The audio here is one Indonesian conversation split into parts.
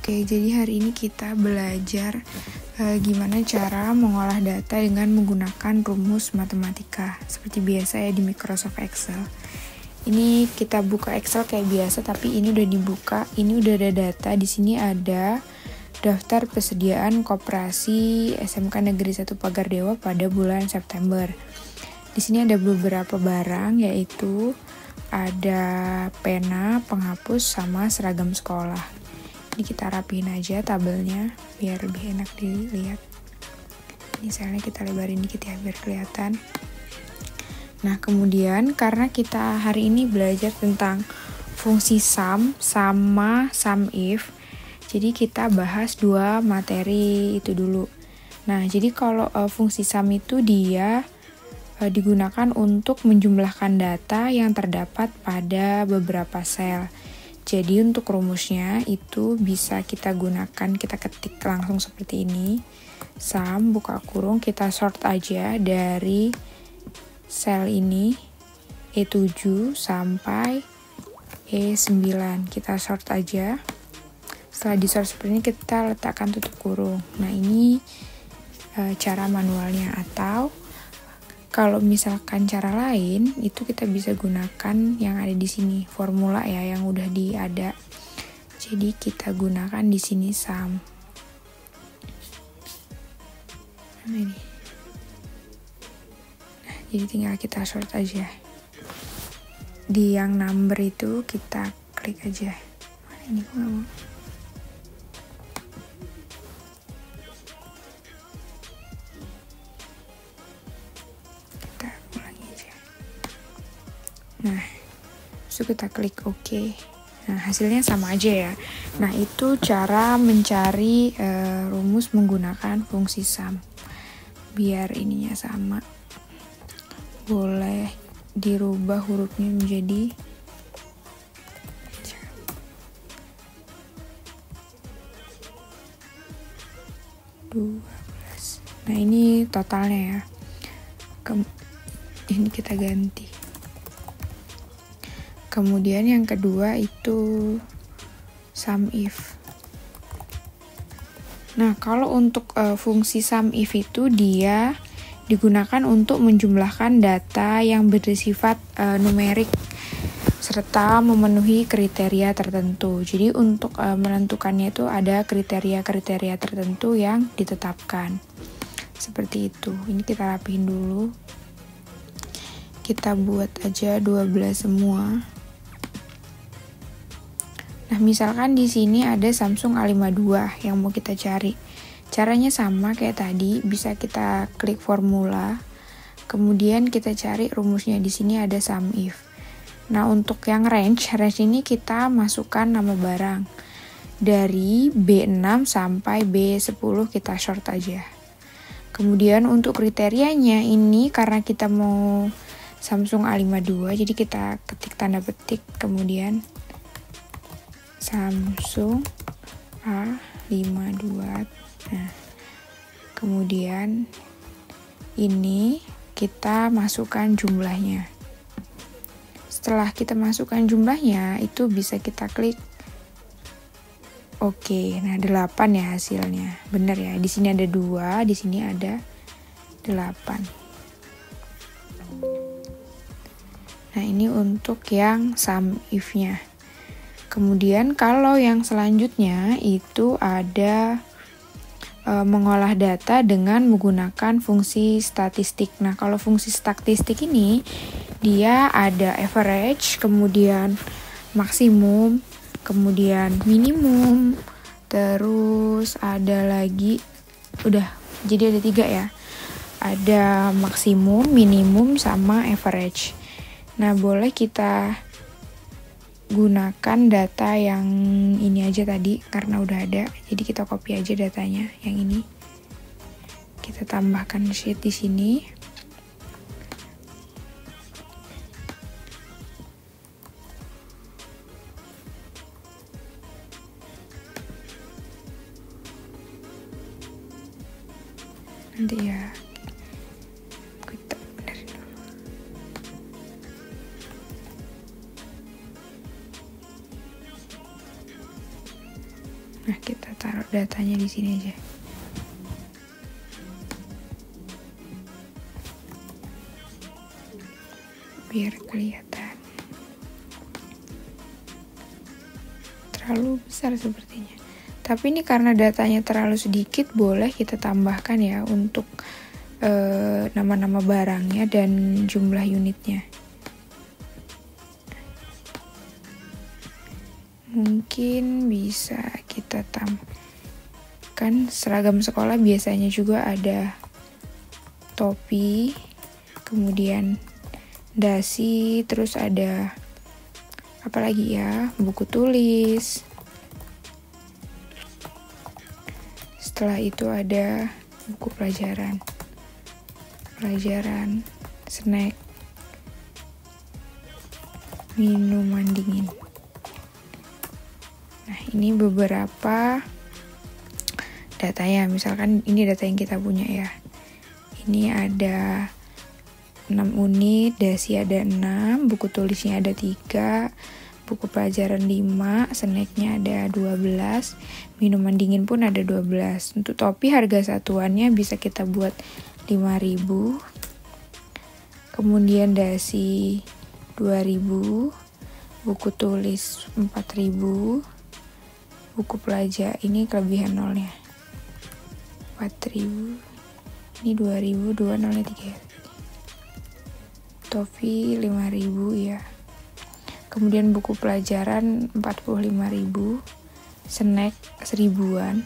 Oke, jadi hari ini kita belajar gimana cara mengolah data dengan menggunakan rumus matematika. Seperti biasa ya di Microsoft Excel. Ini kita buka Excel kayak biasa, tapi ini udah dibuka. Ini udah ada data. Di sini ada daftar persediaan koperasi SMK Negeri 1 Pagardewa pada bulan September. Di sini ada beberapa barang, yaitu ada pena, penghapus, sama seragam sekolah. Ini kita rapiin aja tabelnya biar lebih enak dilihat. Ini selnya kita lebarin dikit ya biar kelihatan. Nah, kemudian karena kita hari ini belajar tentang fungsi sum sama sum if, jadi kita bahas dua materi itu dulu. Nah, jadi kalau fungsi sum itu dia digunakan untuk menjumlahkan data yang terdapat pada beberapa sel. Jadi untuk rumusnya itu bisa kita gunakan, kita ketik langsung seperti ini. Sum, buka kurung, kita sort aja dari sel ini, E7 sampai E9. Kita sort aja. Setelah di sort seperti ini, kita letakkan tutup kurung. Nah, ini cara manualnya, atau kalau misalkan cara lain, itu kita bisa gunakan yang ada di sini, formula ya, yang udah ada. Jadi kita gunakan di sini sum. Nah, ini. Nah, jadi tinggal kita sort aja. Di yang number itu kita klik aja. Mana ini gue nggak mau. Nah, terus kita klik OK. Nah, hasilnya sama aja ya. Nah, itu cara mencari rumus menggunakan fungsi sum. Biar ininya sama. Boleh dirubah hurufnya menjadi 12. Nah, ini totalnya ya. Ini kita ganti. Kemudian yang kedua itu sum if. Nah, kalau untuk fungsi sum if itu dia digunakan untuk menjumlahkan data yang bersifat numerik serta memenuhi kriteria tertentu. Jadi untuk menentukannya itu ada kriteria-kriteria tertentu yang ditetapkan. Seperti itu. Ini kita rapihin dulu. Kita buat aja 12 semua. Nah, misalkan di sini ada Samsung A52 yang mau kita cari. Caranya sama kayak tadi, bisa kita klik formula. Kemudian kita cari rumusnya. Di sini ada sum if. Nah, untuk yang range ini kita masukkan nama barang. Dari B6 sampai B10 kita short aja. Kemudian untuk kriterianya ini karena kita mau Samsung A52, jadi kita ketik tanda petik, kemudian Samsung A52. Nah, kemudian ini kita masukkan jumlahnya. Setelah kita masukkan jumlahnya, itu bisa kita klik OK. Nah, 8 ya hasilnya. Benar ya, di sini ada 2, di sini ada 8. Nah, ini untuk yang sum if-nya. Kemudian kalau yang selanjutnya itu ada mengolah data dengan menggunakan fungsi statistik. Nah, kalau fungsi statistik ini dia ada average, kemudian maksimum, kemudian minimum, terus ada lagi, udah, jadi ada 3 ya. Ada maksimum, minimum, sama average. Nah, boleh kita gunakan data yang ini aja tadi karena udah ada. Jadi kita copy aja datanya yang ini. Kita tambahkan sheet di sini. Nanti ya kita benerin dulu. Nah, kita taruh datanya di sini aja. Biar kelihatan. Terlalu besar sepertinya. Tapi ini karena datanya terlalu sedikit, boleh kita tambahkan ya untuk nama-nama barangnya dan jumlah unitnya. Mungkin bisa kita tambahkan seragam sekolah, biasanya juga ada topi, kemudian dasi, terus ada apa lagi ya, buku tulis. Setelah itu ada buku pelajaran, snack, minuman dingin. Nah, ini beberapa datanya. Misalkan ini data yang kita punya ya. Ini ada 6 unit, dasi ada 6, buku tulisnya ada 3, buku pelajaran 5, snacknya ada 12, minuman dingin pun ada 12. Untuk topi harga satuannya bisa kita buat 5.000. Kemudian dasi 2.000, buku tulis 4.000, buku pelajaran ini kelebihan nolnya 4.000, ini 2.000, 2 nolnya 3, topi 5.000 ya. Kemudian buku pelajaran 45.000, snack 1.000-an,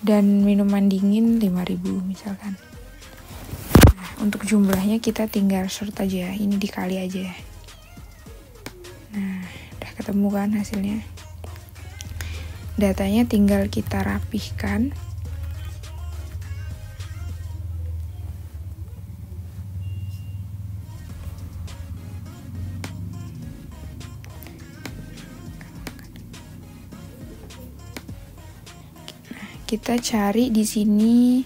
dan minuman dingin 5.000 misalkan. Nah, untuk jumlahnya kita tinggal sort aja, ini dikali aja. Nah, udah ketemu kan hasilnya. Datanya tinggal kita rapihkan. Kita cari di sini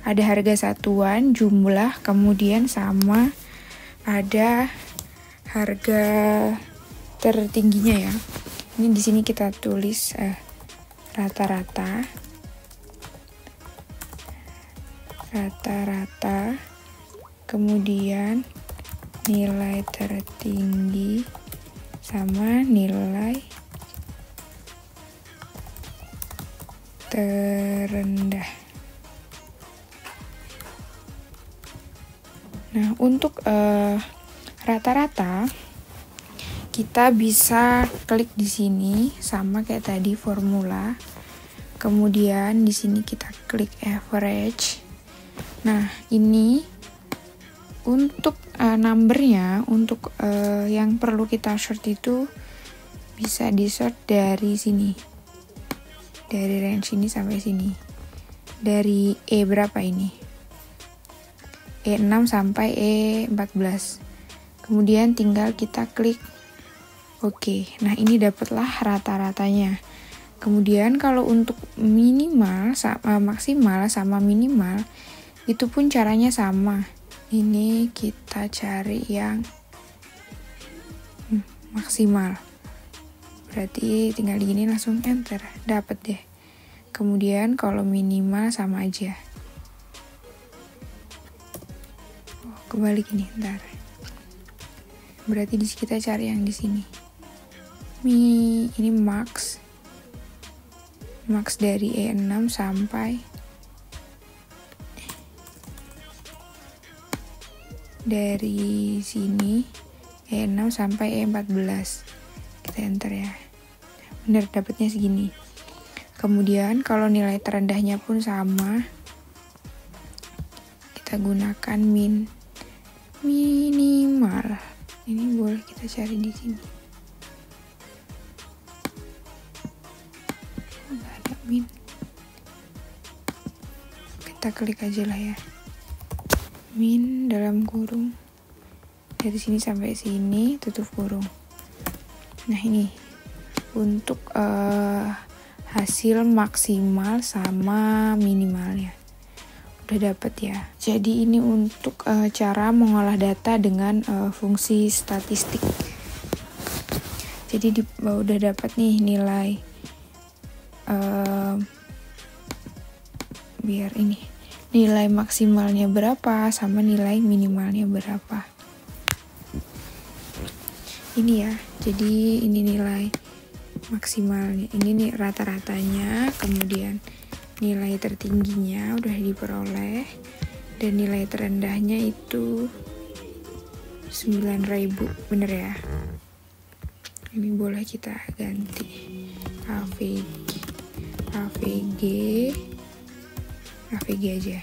ada harga satuan, jumlah, kemudian sama ada harga tertingginya ya. Ini di sini kita tulis rata-rata, kemudian nilai tertinggi sama nilai terendah. Nah, untuk rata-rata kita bisa klik di sini sama kayak tadi formula. Kemudian di sini kita klik average. Nah, ini untuk numbernya, untuk yang perlu kita sort itu bisa di sort dari sini. Dari range ini sampai sini. Dari E berapa ini? E6 sampai E14. Kemudian tinggal kita klik oke. Nah, ini dapatlah rata-ratanya. Kemudian kalau untuk minimal, maksimal sama minimal, itu pun caranya sama. Ini kita cari yang maksimal. Berarti tinggal digini langsung enter, dapat deh. Kemudian kalau minimal sama aja. Kebalik ini, ntar. Berarti kita cari yang di sini. Ini max dari E6 sampai dari sini E6 sampai E14. Kita enter ya. Bener, dapatnya segini. Kemudian kalau nilai terendahnya pun sama, kita gunakan minimal. Ini boleh kita cari di sini. Nggak ada min. Kita klik aja lah ya. Min dalam kurung. Dari sini sampai sini, tutup kurung. Nah, ini untuk hasil maksimal sama minimalnya. Udah dapat ya. Jadi ini untuk cara mengolah data dengan fungsi statistik. Jadi udah dapat nih nilai biar ini nilai maksimalnya berapa sama nilai minimalnya berapa. Ini ya, jadi ini nilai maksimalnya, ini nih rata-ratanya, kemudian nilai tertingginya udah diperoleh, dan nilai terendahnya itu 9.000, bener ya? Ini boleh kita ganti AVG aja.